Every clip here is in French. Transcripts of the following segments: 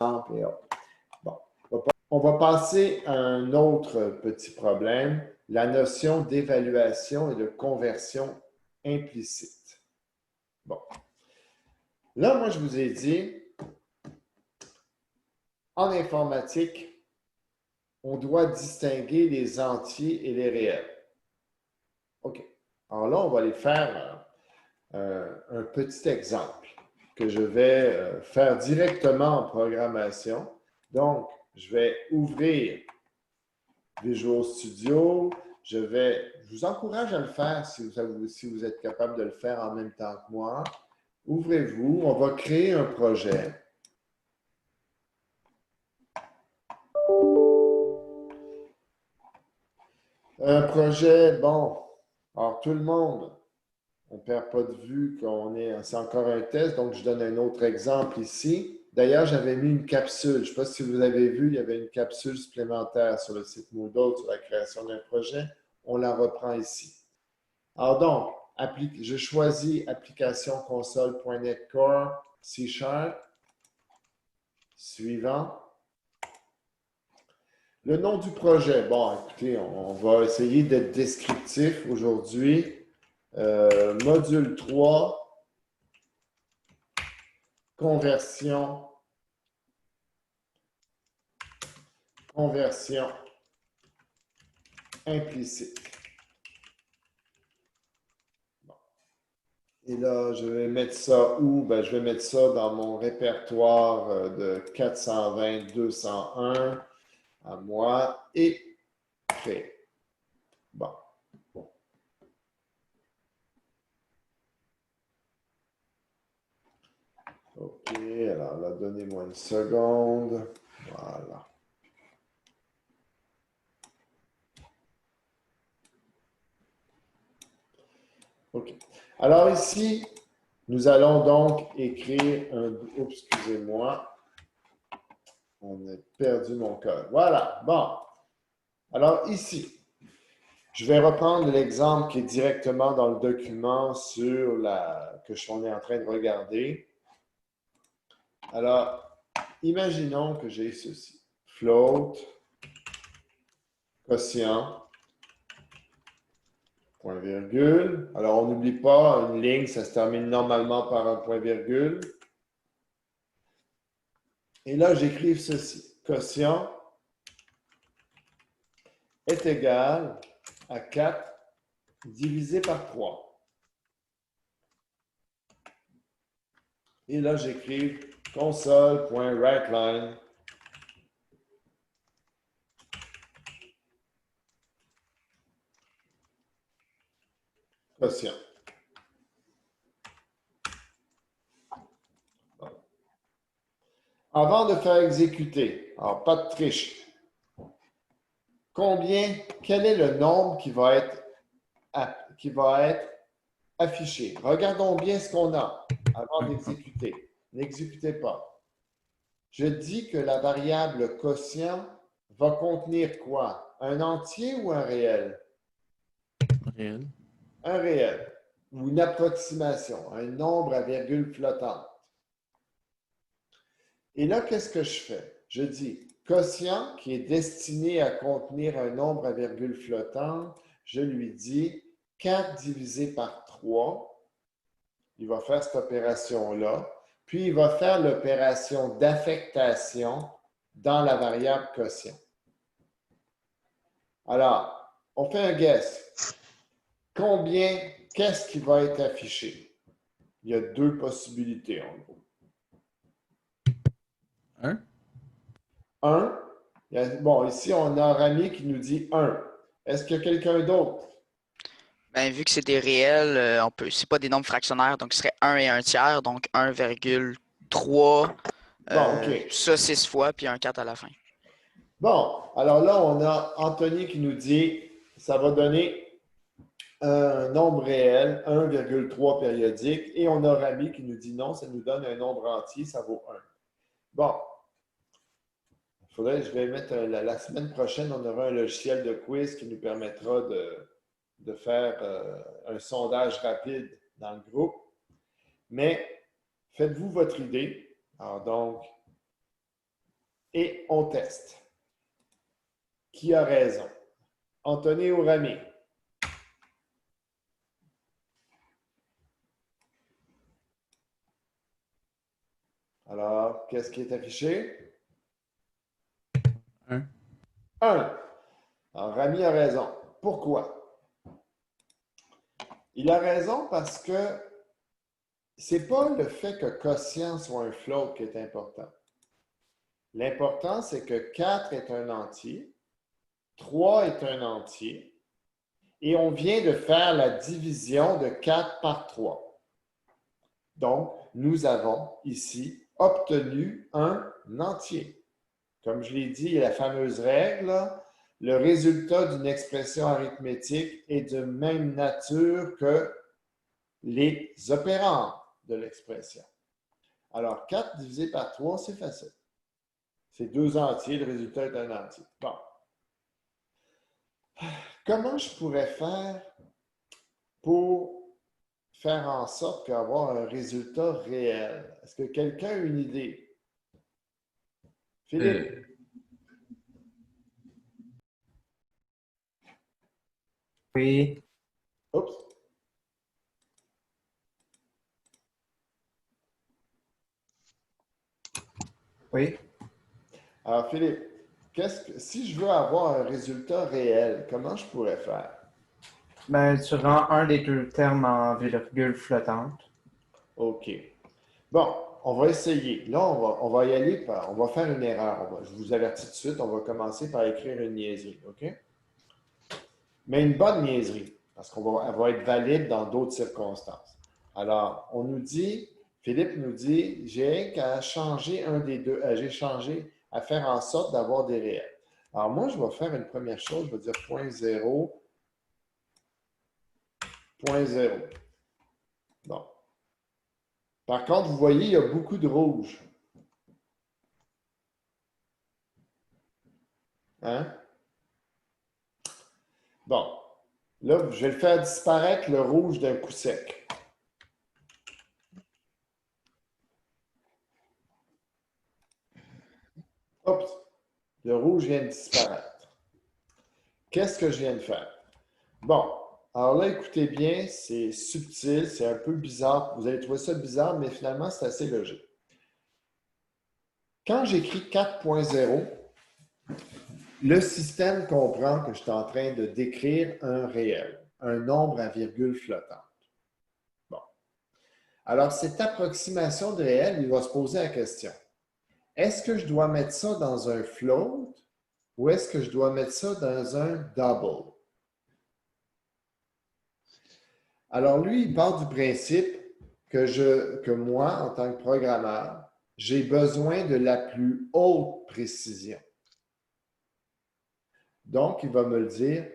et autres. Bon, on va passer à un autre petit problème, la notion d'évaluation et de conversion implicite. Bon. Là, moi, je vous ai dit, en informatique, on doit distinguer les entiers et les réels. OK. Alors là, on va aller faire un petit exemple que je vais faire directement en programmation. Donc, je vais ouvrir Visual Studio. Je vous encourage à le faire si vous êtes capable de le faire en même temps que moi. Ouvrez-vous, on va créer un projet. Un projet, bon, alors tout le monde, on ne perd pas de vue c'est encore un test, donc je donne un autre exemple ici. D'ailleurs, j'avais mis une capsule. Je ne sais pas si vous avez vu, il y avait une capsule supplémentaire sur le site Moodle sur la création d'un projet. On la reprend ici. Alors donc, je choisis application console.net Core C#. Suivant. Le nom du projet. Bon, écoutez, on va essayer d'être descriptif aujourd'hui. Module 3, conversion implicite. Bon. Et là, je vais mettre ça où? Ben, je vais mettre ça dans mon répertoire de 420-201 à moi et créer. Bon. OK, alors là, donnez-moi une seconde. Voilà. OK. Alors ici, nous allons donc écrire un... Oups, excusez-moi. On a perdu mon code. Voilà. Bon. Alors ici, je vais reprendre l'exemple qui est directement dans le document on est en train de regarder. Alors, imaginons que j'ai ceci. Float, quotient, point virgule. Alors, on n'oublie pas, une ligne, ça se termine normalement par un point virgule. Et là, j'écris ceci. Quotient est égal à 4 divisé par 3. Et là, j'écris console.writeLine quotient. Avant de faire exécuter, alors pas de triche, quel est le nombre qui va être affiché? Regardons bien ce qu'on a avant d'exécuter. N'exécutez pas. Je dis que la variable quotient va contenir quoi? Un entier ou un réel? Réel. Un réel, ou une approximation, un nombre à virgule flottante. Et là, qu'est-ce que je fais? Je dis quotient qui est destiné à contenir un nombre à virgule flottante, je lui dis 4 divisé par 3. Il va faire cette opération-là. Puis, il va faire l'opération d'affectation dans la variable quotient. Alors, on fait un guess. Qu'est-ce qui va être affiché? Il y a deux possibilités, en gros. 1. 1. Bon, ici, on a Rami qui nous dit 1. Est-ce qu'il y a quelqu'un d'autre? Ben, vu que c'est des réels, c'est pas des nombres fractionnaires, donc ce serait 1 et 1 tiers, donc 1,3, Bon, OK. ça 6 fois, puis un 4 à la fin. Bon, alors là, on a Anthony qui nous dit, ça va donner un nombre réel, 1,3 périodique, et on a Rami qui nous dit non, ça nous donne un nombre entier, ça vaut 1. Bon, je vais mettre la semaine prochaine, on aura un logiciel de quiz qui nous permettra de faire un sondage rapide dans le groupe. Mais faites-vous votre idée. Alors donc, et on teste. Qui a raison? Anthony ou Rami? Alors, qu'est-ce qui est affiché? 1. 1. Alors, Rami a raison. Pourquoi? Il a raison parce que c'est pas le fait que quotient soit un float qui est important. L'important, c'est que 4 est un entier, 3 est un entier, et on vient de faire la division de 4 par 3. Donc, nous avons ici obtenu un entier. Comme je l'ai dit, il y a la fameuse règle, le résultat d'une expression arithmétique est de même nature que les opérandes de l'expression. Alors, 4 divisé par 3, c'est facile. C'est 2 entiers, le résultat est un entier. Bon. Comment je pourrais faire pour faire en sorte d'avoir un résultat réel? Est-ce que quelqu'un a une idée? Philippe? Oui. Oups. Oui. Alors, Philippe, si je veux avoir un résultat réel, comment je pourrais faire? Ben, tu rends un des deux termes en virgule flottante. OK. Bon, on va essayer. Là, on va y aller on va faire une erreur. Je vous avertis tout de suite, on va commencer par écrire une niaiserie, OK? Mais une bonne niaiserie, parce qu'elle va être valide dans d'autres circonstances. Alors, on nous dit, Philippe nous dit, j'ai qu'à changer un des deux, j'ai changé à faire en sorte d'avoir des réels. Alors, moi, je vais faire une première chose, je vais dire 0.0, 0.0. Bon. Par contre, vous voyez, il y a beaucoup de rouge. Hein? Bon. Là, je vais le faire disparaître le rouge d'un coup sec. Oups! Le rouge vient de disparaître. Qu'est-ce que je viens de faire? Bon, alors là, écoutez bien, c'est subtil, c'est un peu bizarre. Vous allez trouver ça bizarre, mais finalement, c'est assez logique. Quand j'écris 4.0, le système comprend que je suis en train de décrire un réel, un nombre à virgule flottante. Bon. Alors, cette approximation de réel, il va se poser la question. Est-ce que je dois mettre ça dans un float ou est-ce que je dois mettre ça dans un double? Alors, lui, il part du principe que moi, en tant que programmeur, j'ai besoin de la plus haute précision. Donc, il va me le dire,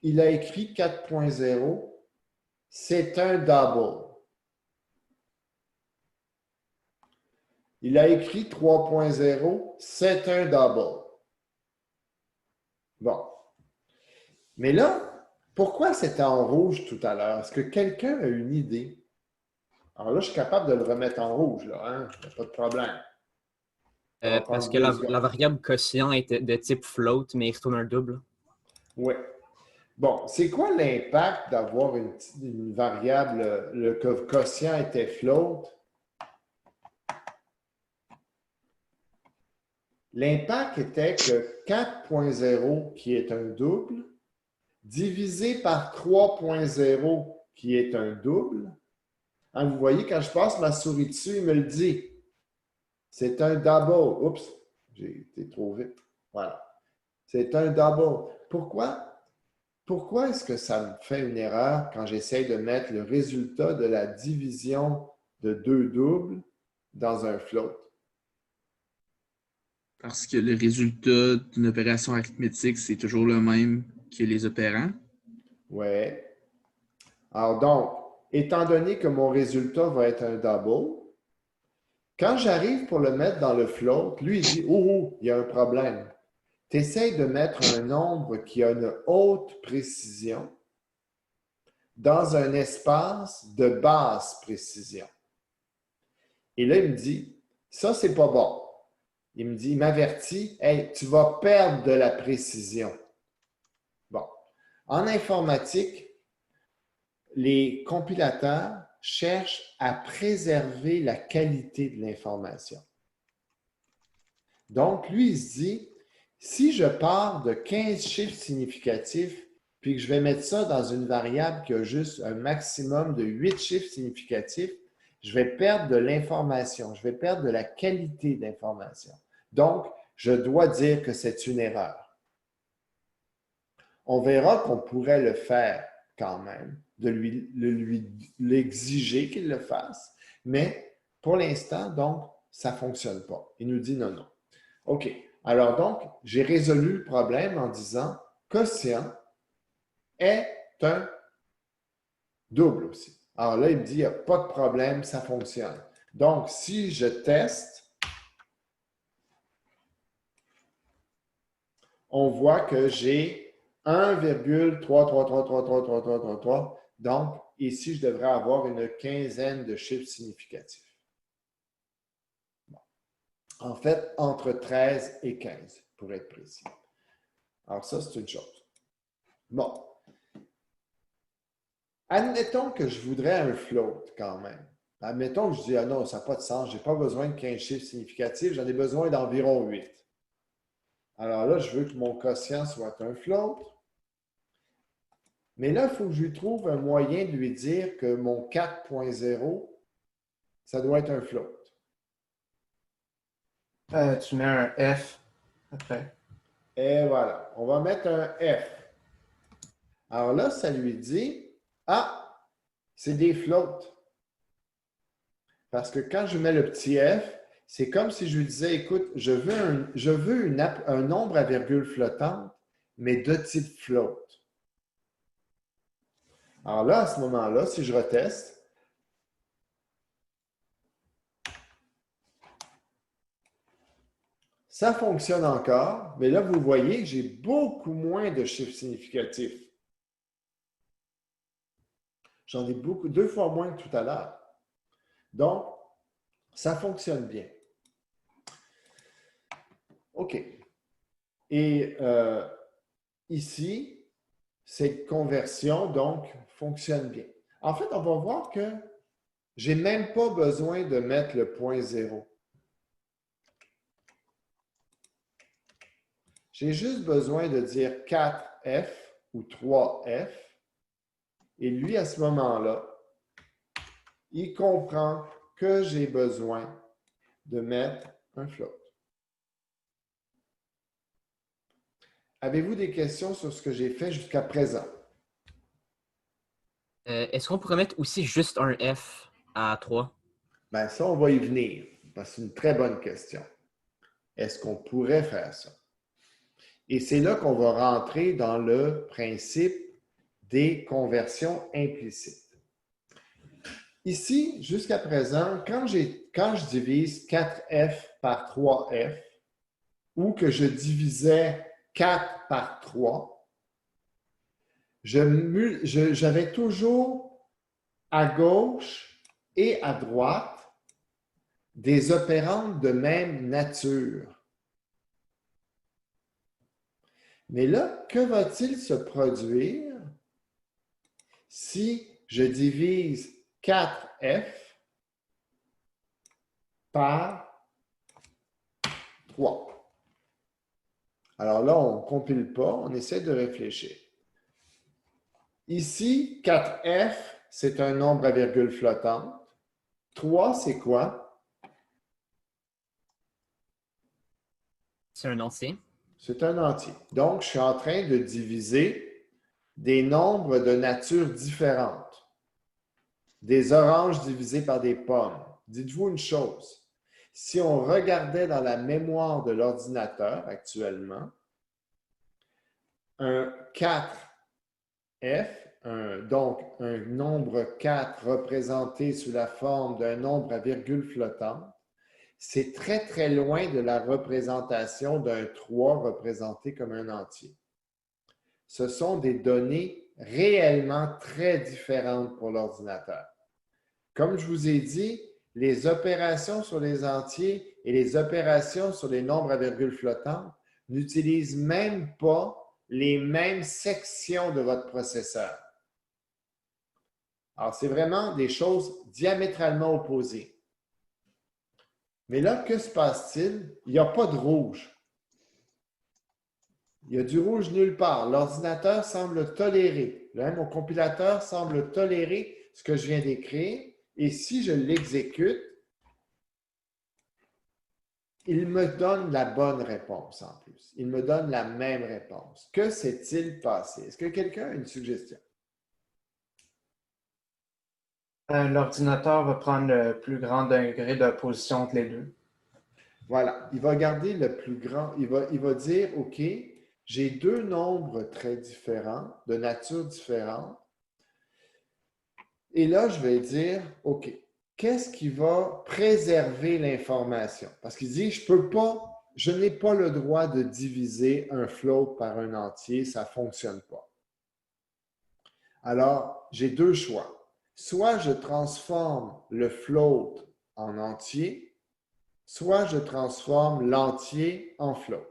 il a écrit 4.0, c'est un double. Il a écrit 3.0, c'est un double. Bon. Mais là, pourquoi c'était en rouge tout à l'heure? Est-ce que quelqu'un a une idée? Alors là, je suis capable de le remettre en rouge, là, hein? Il n'y a pas de problème. Parce que la variable quotient est de type float, mais il retourne un double. Oui. Bon, c'est quoi l'impact d'avoir une variable, le quotient était float? L'impact était que 4.0, qui est un double, divisé par 3.0, qui est un double. Hein, vous voyez, quand je passe ma souris dessus, il me le dit. C'est un double. Oups, j'ai été trop vite. Voilà. C'est un double. Pourquoi? Pourquoi est-ce que ça me fait une erreur quand j'essaie de mettre le résultat de la division de deux doubles dans un float? Parce que le résultat d'une opération arithmétique, c'est toujours le même que les opérants. Oui. Alors donc, étant donné que mon résultat va être un double, quand j'arrive pour le mettre dans le float, lui, il dit « Oh, il y a un problème. » Tu essaies de mettre un nombre qui a une haute précision dans un espace de basse précision. Et là, il me dit « Ça, c'est pas bon. il m'avertit, hey, tu vas perdre de la précision. Bon. En informatique, les compilateurs cherchent à préserver la qualité de l'information. Donc, lui, il se dit, si je pars de 15 chiffres significatifs, puis que je vais mettre ça dans une variable qui a juste un maximum de 8 chiffres significatifs, je vais perdre de l'information, je vais perdre de la qualité d'information. Donc, je dois dire que c'est une erreur. On verra qu'on pourrait le faire quand même, de l'exiger qu'il le fasse, mais pour l'instant, donc, ça ne fonctionne pas. Il nous dit non, non. OK. Alors donc, j'ai résolu le problème en disant quotient est un double aussi. Alors là, il me dit, il n'y a pas de problème, ça fonctionne. Donc, si je teste, on voit que j'ai 1,333333333. Donc, ici, je devrais avoir une quinzaine de chiffres significatifs. Bon. En fait, entre 13 et 15, pour être précis. Alors ça, c'est une chose. Bon. Admettons que je voudrais un float quand même. Admettons que je dis, ah non, ça n'a pas de sens, je n'ai pas besoin de 15 chiffres significatifs, j'en ai besoin d'environ 8. Alors là, je veux que mon quotient soit un float. Mais là, il faut que je lui trouve un moyen de lui dire que mon 4.0, ça doit être un float. Tu mets un F après. Et voilà, on va mettre un F. Alors là, ça lui dit, ah, c'est des floats. Parce que quand je mets le petit F, c'est comme si je lui disais, écoute, je veux un nombre à virgule flottante, mais de type float. Alors là, à ce moment-là, si je reteste, ça fonctionne encore, mais là, vous voyez que j'ai beaucoup moins de chiffres significatifs. J'en ai beaucoup, 2 fois moins que tout à l'heure. Donc, ça fonctionne bien. OK. Et ici, cette conversion, donc, fonctionne bien. En fait, on va voir que je n'ai même pas besoin de mettre le point 0. J'ai juste besoin de dire 4F ou 3F. Et lui, à ce moment-là, il comprend que j'ai besoin de mettre un float. Avez-vous des questions sur ce que j'ai fait jusqu'à présent? Est-ce qu'on pourrait mettre aussi juste un F à 3? Bien, ça, on va y venir. C'est une très bonne question. Est-ce qu'on pourrait faire ça? Et c'est là qu'on va rentrer dans le principe des conversions implicites. Ici, jusqu'à présent, quand je divise 4F par 3F ou que je divisais 4 par 3, j'avais toujours à gauche et à droite des opérandes de même nature. Mais là, que va-t-il se produire si je divise 4F par 3? Alors là, on ne compile pas, on essaie de réfléchir. Ici, 4F, c'est un nombre à virgule flottante. 3, c'est quoi? C'est un entier. C'est un entier. Donc, je suis en train de diviser des nombres de nature différente. Des oranges divisés par des pommes. Dites-vous une chose. Si on regardait dans la mémoire de l'ordinateur actuellement, un 4F, donc un nombre 4 représenté sous la forme d'un nombre à virgule flottante, c'est très, très loin de la représentation d'un 3 représenté comme un entier. Ce sont des données réellement très différentes pour l'ordinateur. Comme je vous ai dit, les opérations sur les entiers et les opérations sur les nombres à virgule flottante n'utilisent même pas les mêmes sections de votre processeur. Alors, c'est vraiment des choses diamétralement opposées. Mais là, que se passe-t-il? Il n'y a pas de rouge. Il y a du rouge nulle part. L'ordinateur semble tolérer, mon compilateur semble tolérer ce que je viens d'écrire. Et si je l'exécute, il me donne la bonne réponse en plus. Il me donne la même réponse. Que s'est-il passé? Est-ce que quelqu'un a une suggestion? L'ordinateur va prendre le plus grand degré d'opposition entre les deux. Voilà. Il va garder le plus grand. Il va dire, OK, j'ai deux nombres très différents, de nature différente. Et là, je vais dire, OK, qu'est-ce qui va préserver l'information? Parce qu'il dit, je n'ai pas le droit de diviser un float par un entier, ça ne fonctionne pas. Alors, j'ai deux choix. Soit je transforme le float en entier, soit je transforme l'entier en float.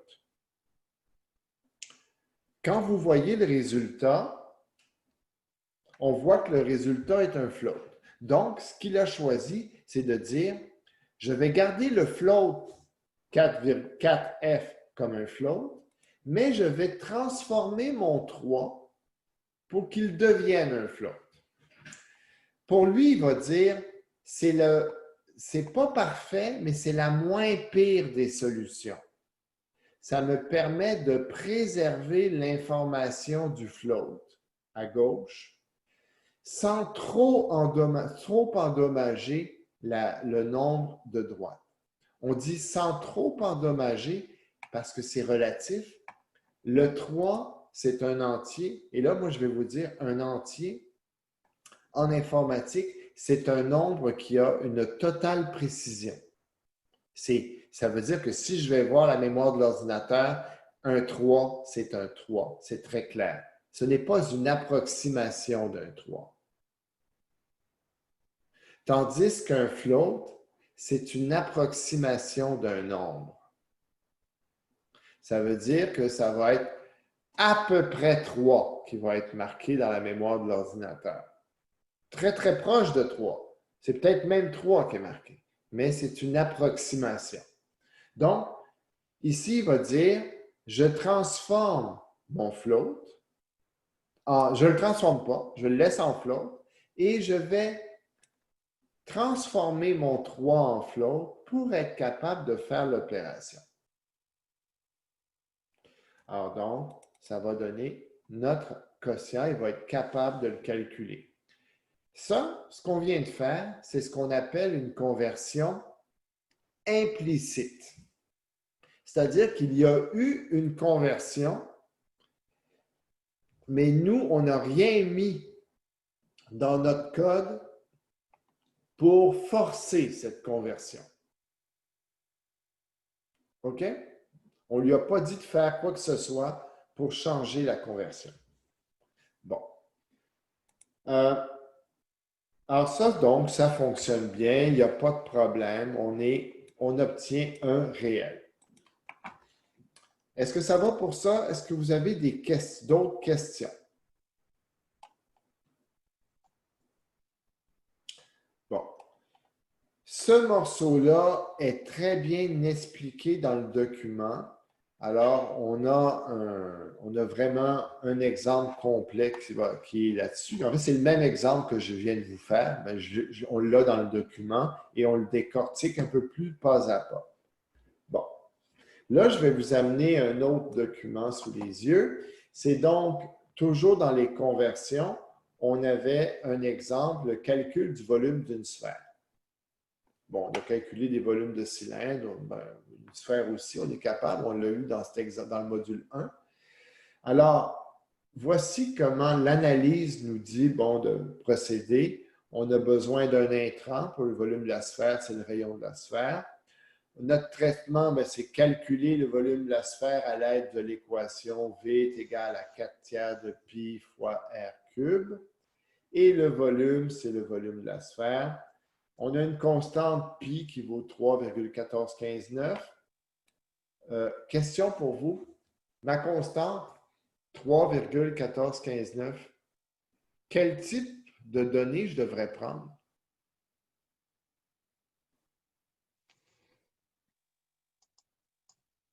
Quand vous voyez le résultat, on voit que le résultat est un float. Donc, ce qu'il a choisi, c'est de dire, je vais garder le float 4F comme un float, mais je vais transformer mon 3 pour qu'il devienne un float. Pour lui, il va dire, c'est pas parfait, mais c'est la moins pire des solutions. Ça me permet de préserver l'information du float à gauche sans trop endommager le nombre de droite. On dit sans trop endommager parce que c'est relatif. Le 3, c'est un entier. Et là, moi, je vais vous dire, un entier, en informatique, c'est un nombre qui a une totale précision. Ça veut dire que si je vais voir la mémoire de l'ordinateur, un 3, c'est un 3. C'est très clair. Ce n'est pas une approximation d'un 3. Tandis qu'un float, c'est une approximation d'un nombre. Ça veut dire que ça va être à peu près 3 qui va être marqué dans la mémoire de l'ordinateur. Très, très proche de 3. C'est peut-être même 3 qui est marqué, mais c'est une approximation. Donc, ici, il va dire, je transforme mon float, je ne le transforme pas, je le laisse en float, et je vais transformer mon 3 en float pour être capable de faire l'opération. Alors donc, ça va donner notre quotient, il va être capable de le calculer. Ça, ce qu'on vient de faire, c'est ce qu'on appelle une conversion implicite. C'est-à-dire qu'il y a eu une conversion, mais nous, on n'a rien mis dans notre code pour forcer cette conversion. OK? On ne lui a pas dit de faire quoi que ce soit pour changer la conversion. Bon. Alors ça, donc, ça fonctionne bien, il n'y a pas de problème, on obtient un réel. Est-ce que ça va pour ça? Est-ce que vous avez d'autres questions? Bon. Ce morceau-là est très bien expliqué dans le document. Alors, on a vraiment un exemple complet qui est là-dessus. En fait, c'est le même exemple que je viens de vous faire. Mais on l'a dans le document et on le décortique un peu plus pas à pas. Bon. Là, je vais vous amener un autre document sous les yeux. C'est donc toujours dans les conversions, on avait un exemple, le calcul du volume d'une sphère. Bon, on a calculé des volumes de cylindres, une sphère aussi, on est capable, on l'a eu dans le module 1. Alors, voici comment l'analyse nous dit, de procéder. On a besoin d'un intrant pour le volume de la sphère, c'est le rayon de la sphère. Notre traitement, c'est calculer le volume de la sphère à l'aide de l'équation V est égal à 4 tiers de pi fois R cube. Et le volume, c'est le volume de la sphère. On a une constante pi qui vaut 3,1415,9. Question pour vous. Ma constante, 3,1415,9. Quel type de données je devrais prendre?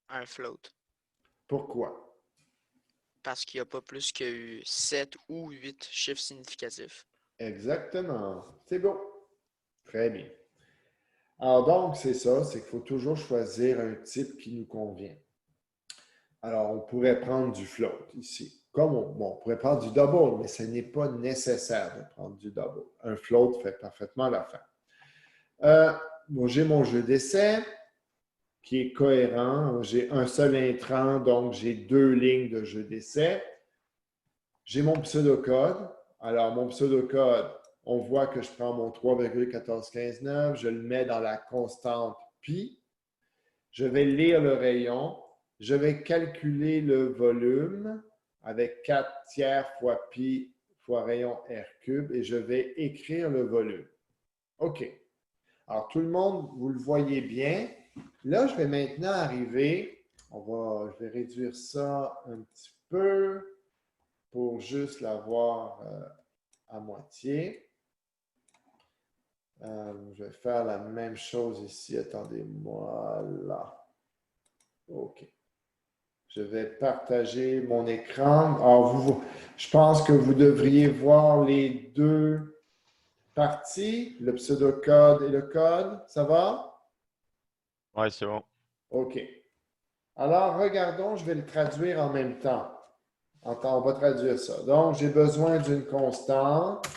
Un float. Pourquoi? Parce qu'il n'y a pas plus que 7 ou 8 chiffres significatifs. Exactement. C'est beau. Très bien. Alors donc, c'est ça, c'est qu'il faut toujours choisir un type qui nous convient. Alors, on pourrait prendre du float ici. Comme on pourrait prendre du double, mais ce n'est pas nécessaire de prendre du double. Un float fait parfaitement l'affaire. J'ai mon jeu d'essai qui est cohérent. J'ai un seul intrant, donc j'ai 2 lignes de jeu d'essai. J'ai mon pseudocode. Alors, mon pseudocode, on voit que je prends mon 3,1415,9, je le mets dans la constante pi. Je vais lire le rayon. Je vais calculer le volume avec 4 tiers fois pi fois rayon R cube et je vais écrire le volume. OK. Alors, tout le monde, vous le voyez bien. Là, je vais maintenant arriver, je vais réduire ça un petit peu pour juste l'avoir à moitié. Je vais faire la même chose ici. Attendez-moi là. OK. Je vais partager mon écran. Alors, je pense que vous devriez voir les deux parties, le pseudocode et le code. Ça va? Ouais, c'est bon. OK. Alors, regardons, je vais le traduire en même temps. On va traduire ça. Donc, j'ai besoin d'une constante.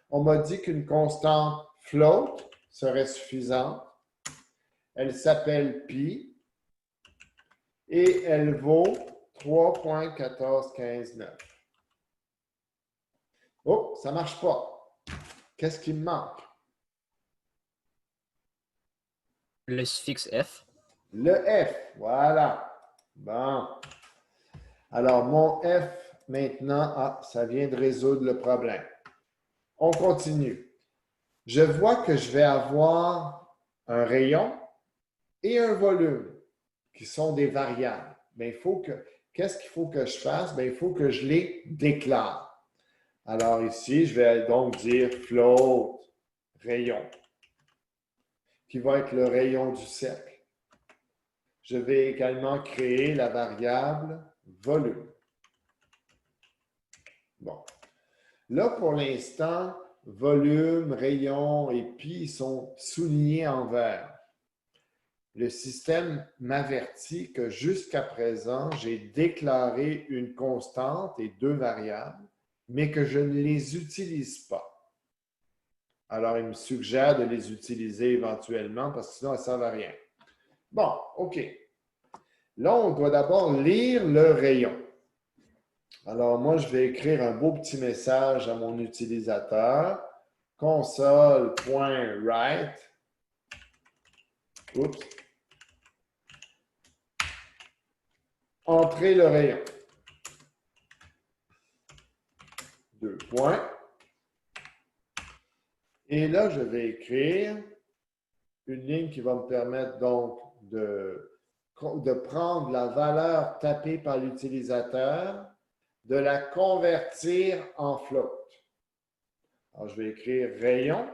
On m'a dit qu'une constante float serait suffisante. Elle s'appelle pi et elle vaut 3,1415,9. Oh, ça ne marche pas. Qu'est-ce qui me manque? Le suffixe F. Le F, voilà. Bon. Alors, mon F, maintenant, ça vient de résoudre le problème. On continue. Je vois que je vais avoir un rayon et un volume qui sont des variables. Mais qu'est-ce qu'il faut que je fasse? Bien, il faut que je les déclare. Alors ici, je vais donc dire float rayon, qui va être le rayon du cercle. Je vais également créer la variable volume. Bon. Là, pour l'instant, volume, rayon et pi sont soulignés en vert. Le système m'avertit que jusqu'à présent, j'ai déclaré une constante et 2 variables, mais que je ne les utilise pas. Alors, il me suggère de les utiliser éventuellement parce que sinon, elles ne servent à rien. Bon, OK. Là, on doit d'abord lire le rayon. Alors, moi, je vais écrire un beau petit message à mon utilisateur. Console.write. Oups. Entrez le rayon. 2 points. Et là, je vais écrire une ligne qui va me permettre donc de prendre la valeur tapée par l'utilisateur, de la convertir en float. Alors, je vais écrire rayon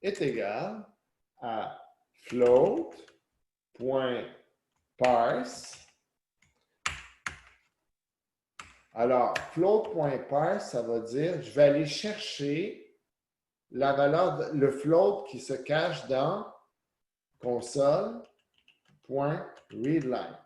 est égal à float.parse. Alors, float.parse, ça va dire, je vais aller chercher la valeur, le float qui se cache dans console.readline.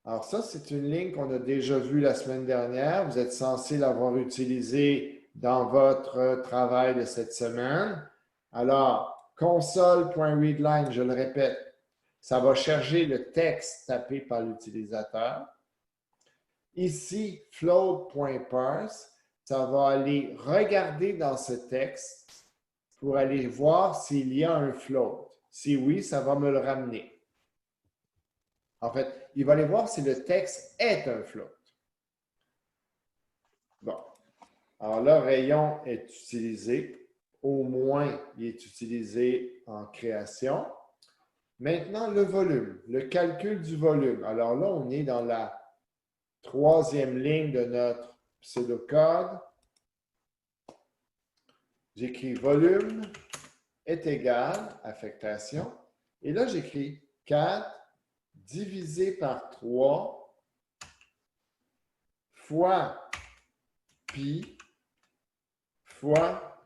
Alors ça, c'est une ligne qu'on a déjà vue la semaine dernière. Vous êtes censé l'avoir utilisée dans votre travail de cette semaine. Alors, console.readline, je le répète, ça va chercher le texte tapé par l'utilisateur. Ici, float.parse, ça va aller regarder dans ce texte pour aller voir s'il y a un float. Si oui, ça va me le ramener. En fait, il va aller voir si le texte est un float. Bon. Alors là, rayon est utilisé. Au moins, il est utilisé en création. Maintenant, le volume, le calcul du volume. Alors là, on est dans la troisième ligne de notre pseudocode. J'écris volume est égal, affectation. Et là, j'écris 4 divisé par 3 fois pi fois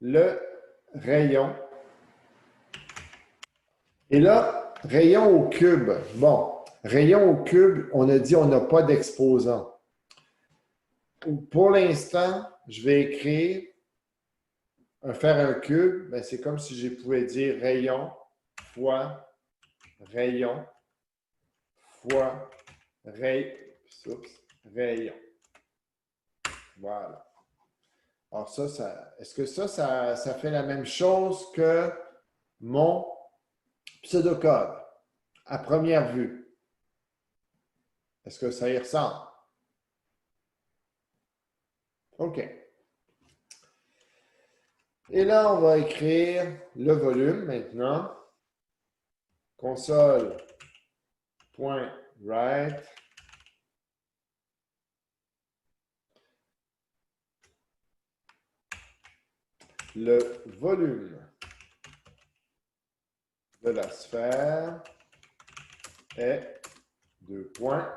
le rayon. Et là, rayon au cube. Bon, rayon au cube, on a dit on n'a pas d'exposant. Pour l'instant, je vais écrire, faire un cube, ben c'est comme si je pouvais dire rayon fois rayon fois rayon. Voilà. Alors ça est-ce que ça fait la même chose que mon pseudocode à première vue? Est-ce que ça y ressemble? OK. Et là, on va écrire le volume maintenant. Console.write le volume de la sphère est 2 points.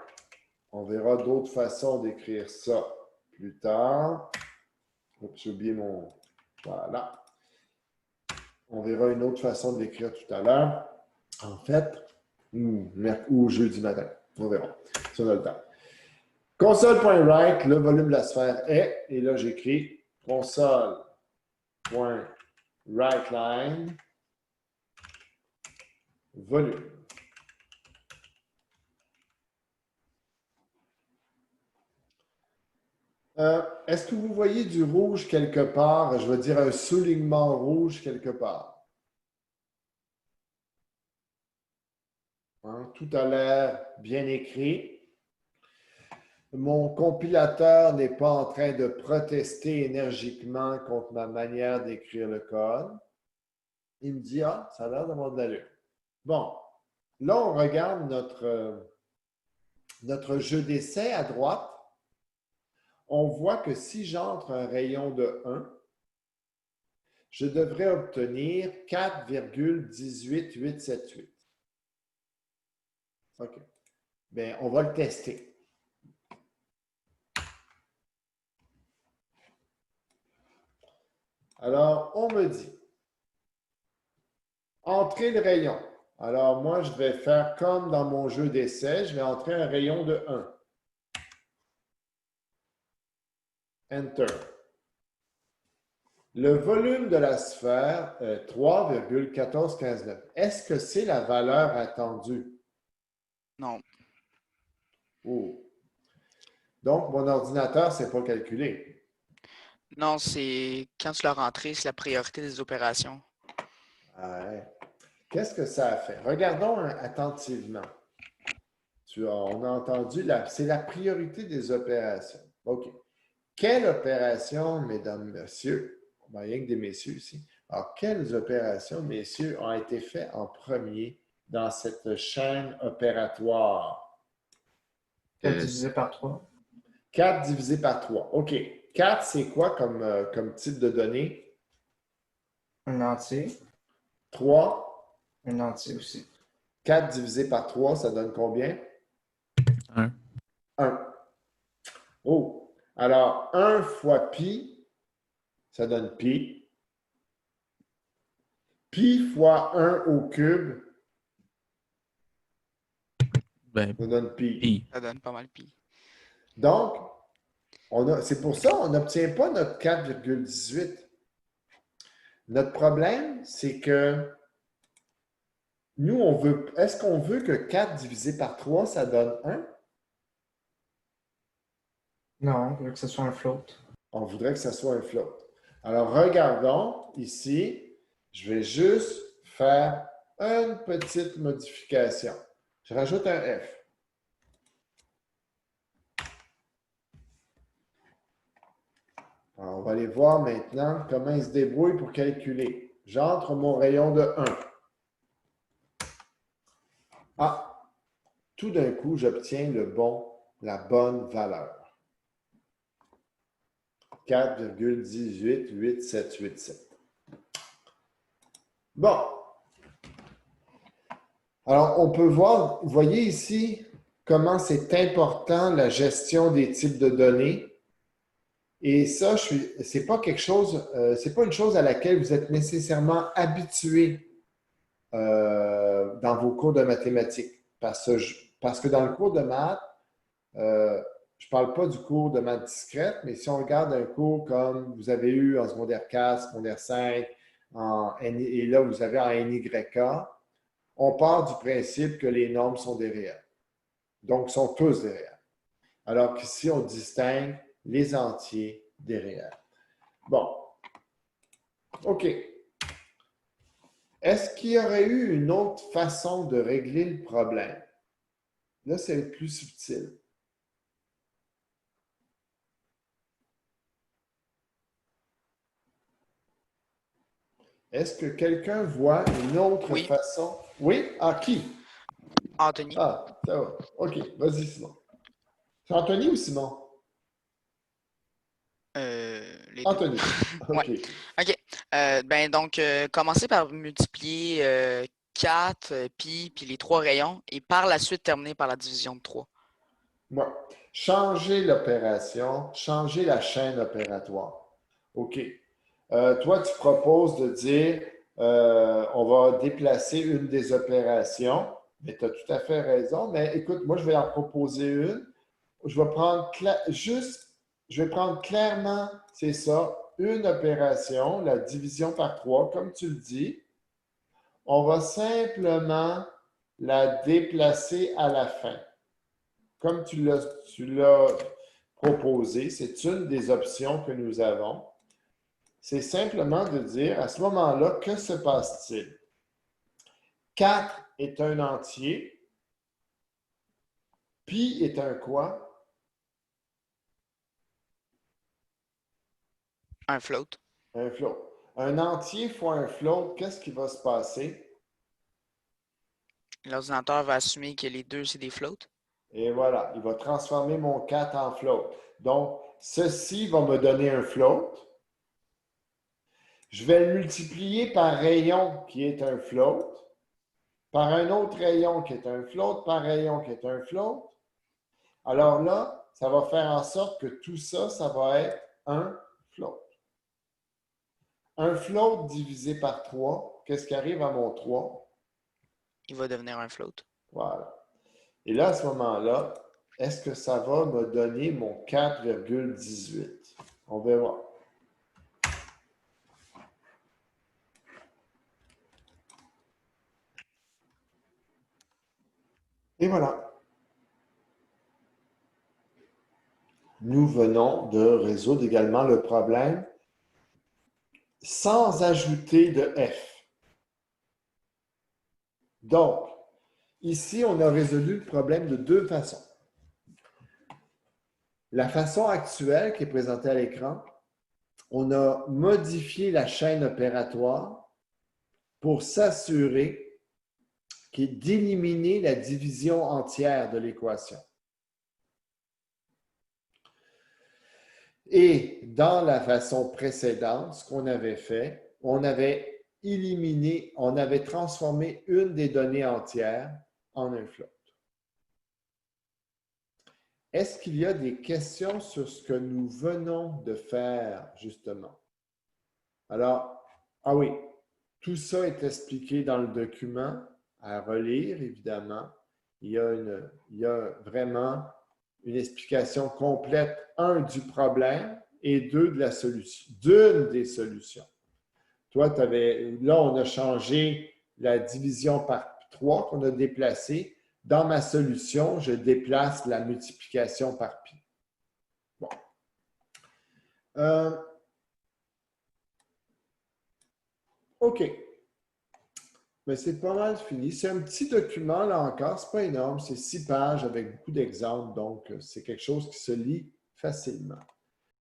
On verra d'autres façons d'écrire ça plus tard. Oups, j'ai oublié mon... Voilà. On verra une autre façon de l'écrire tout à l'heure. En fait, ou jeudi matin. On verra si on a le temps. Console.write, le volume de la sphère est, et là j'écris console.writeLine, volume. Est-ce que vous voyez du rouge quelque part? Je veux dire un soulignement rouge quelque part. Hein? Tout a l'air bien écrit. Mon compilateur n'est pas en train de protester énergiquement contre ma manière d'écrire le code. Il me dit, ah, ça a l'air d'avoir de l'allure. Bon, là, on regarde notre jeu d'essai à droite. On voit que si j'entre un rayon de 1, je devrais obtenir 4,18878. OK. Bien, on va le tester. Alors, on me dit, entrer le rayon. Alors, moi, je vais faire comme dans mon jeu d'essai, je vais entrer un rayon de 1. Enter. Le volume de la sphère est 3,1459. Est-ce que c'est la valeur attendue? Non. Oh. Donc, mon ordinateur ne s'est pas calculé. Non, c'est quand tu l'as rentré, c'est la priorité des opérations. Ouais. Qu'est-ce que ça a fait? Regardons attentivement. On a entendu, c'est la priorité des opérations. OK. Quelle opération, mesdames, messieurs, ben, rien que des messieurs ici, alors quelles opérations, messieurs, ont été faites en premier dans cette chaîne opératoire? 4 divisé par 3. 4 divisé par 3. OK. 4, c'est quoi comme type de données? Un entier. 3. Un entier aussi. 4 divisé par 3, ça donne combien? 1. 1. Oh! Alors, 1 fois pi, ça donne pi. Pi fois 1 au cube, Ben, ça donne pi. pi. Ça donne pas mal pi. Donc, c'est pour ça qu'on n'obtient pas notre 4,18. Notre problème, c'est que nous, est-ce qu'on veut que 4 divisé par 3, ça donne 1? Non, on veut que ce soit un float. On voudrait que ça soit un float. Alors, regardons ici. Je vais juste faire une petite modification. Je rajoute un F. Alors, on va aller voir maintenant comment il se débrouille pour calculer. J'entre mon rayon de 1. Ah, tout d'un coup, j'obtiens la bonne valeur. 4,188787. Bon. Alors, on peut voir, vous voyez ici comment c'est important la gestion des types de données. Et ça, c'est pas quelque chose, c'est pas une chose à laquelle vous êtes nécessairement habitué dans vos cours de mathématiques. Parce que dans le cours de maths, je ne parle pas du cours de maths discrète, mais si on regarde un cours comme vous avez eu en secondaire 4, secondaire 5, et là, vous avez en NYK, on part du principe que les nombres sont des réels. Donc, sont tous des réels. Alors qu'ici, on distingue les entiers des réels. Bon. OK. Est-ce qu'il y aurait eu une autre façon de régler le problème? Là, c'est plus subtil. Est-ce que quelqu'un voit une autre façon? Oui? À qui? Anthony. Ah, ça va. OK, vas-y, Simon. C'est Anthony ou Simon? Les Anthony. deux. OK. Ouais. OK. Donc, commencer par multiplier 4, puis les 3 rayons, et par la suite terminer par la division de 3. Ouais. Changer l'opération, changer la chaîne opératoire. OK. Toi, tu proposes de dire on va déplacer une des opérations, mais tu as tout à fait raison. Mais écoute, moi, je vais en proposer une. Je vais prendre clairement, c'est ça, une opération, la division par 3, comme tu le dis. On va simplement la déplacer à la fin. Comme tu l'as proposé, c'est une des options que nous avons. C'est simplement de dire, à ce moment-là, que se passe-t-il? 4 est un entier. Pi est un quoi? Un float. Un float. Un entier fois un float, qu'est-ce qui va se passer? L'ordinateur va assumer que les deux, c'est des floats. Et voilà, il va transformer mon 4 en float. Donc, ceci va me donner un float. Je vais le multiplier par rayon qui est un float, par un autre rayon qui est un float, par rayon qui est un float. Alors là, ça va faire en sorte que tout ça, ça va être un float. Un float divisé par 3, qu'est-ce qui arrive à mon 3? Il va devenir un float. Voilà. Et là, à ce moment-là, est-ce que ça va me donner mon 4,18? On va voir. Et voilà. Nous venons de résoudre également le problème sans ajouter de F. Donc, ici, on a résolu le problème de deux façons. La façon actuelle qui est présentée à l'écran, on a modifié la chaîne opératoire pour s'assurer d'éliminer la division entière de l'équation. Et dans la façon précédente, ce qu'on avait fait, on avait éliminé, on avait transformé une des données entières en un float. Est-ce qu'il y a des questions sur ce que nous venons de faire, justement? Alors, ah oui, tout ça est expliqué dans le document, à relire, évidemment. Il y a vraiment une explication complète, un, du problème et deux, de la solution, d'une des solutions. Toi, là, on a changé la division par 3 qu'on a déplacée. Dans ma solution, je déplace la multiplication par pi. Bon. OK. Mais c'est pas mal fini. C'est un petit document, là encore. C'est pas énorme. C'est 6 pages avec beaucoup d'exemples. Donc, c'est quelque chose qui se lit facilement.